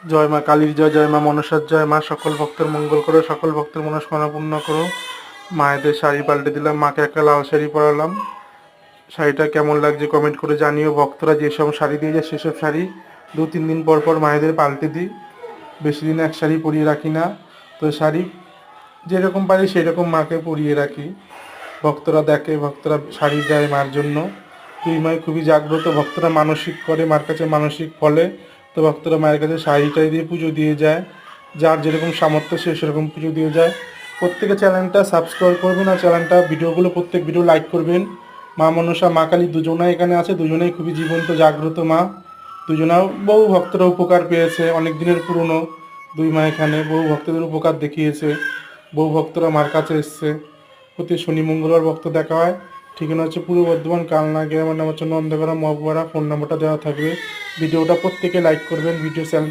জয় মা কালীর জয়, জয় মা মনসার জয়। মা সকল ভক্তের মঙ্গল করো, সকল ভক্তের মনস্কামনা পূর্ণ করো। মায়েদের শাড়ি পাল্টে দিলাম, মাকে একটা লাল শাড়ি পরালাম। শাড়িটা কেমন লাগছে কমেন্ট করে জানিও। ভক্তরা যেসব শাড়ি দিয়ে যায় সেসব শাড়ি 2-3 দিন পর পর মায়েদের পাল্টে দিই, বেশি দিন এক শাড়ি পরিয়ে রাখি না। তো শাড়ি যেরকম পারি সেরকম মাকে পরিয়ে রাখি। ভক্তরা দেখে, ভক্তরা শাড়ি দেয় মার জন্য। দুই মাই খুবই জাগ্রত, ভক্তরা মানসিক করে মার কাছে, মানসিক ফলে তো ভক্তরা মায়ের কাছে শাড়িটাই দিয়ে পুজো দিয়ে যায়। যার যেরকম সামর্থ্য সে সেরকম পুজো দিয়ে যায়। প্রত্যেকে চ্যানেলটা সাবস্ক্রাইব করবেন আর চ্যানেলটা ভিডিওগুলো প্রত্যেক ভিডিও লাইক করবেন। মা মনসা মা কালী দুজনাই এখানে আছে, দুজনেই খুবই জীবন্ত জাগ্রত মা। দুজনাও বহু ভক্তরা উপকার পেয়েছে, অনেক দিনের পুরনো দুই মা এখানে বহু ভক্তদের উপকার দেখিয়েছে। বহু ভক্তরা মার কাছে এসছে। প্রতি শনি মঙ্গলবার ভক্ত দেখা হয়। ঠিকানা হচ্ছে পূর্ব বর্ধমান কালনা গ্রামের নাম হচ্ছে নন্দগ্রাম মগবাড়া। ফোন নাম্বারটা দেওয়া থাকবে। ভিডিওটা প্রত্যেকে লাইক করবেন, ভিডিও চ্যানেল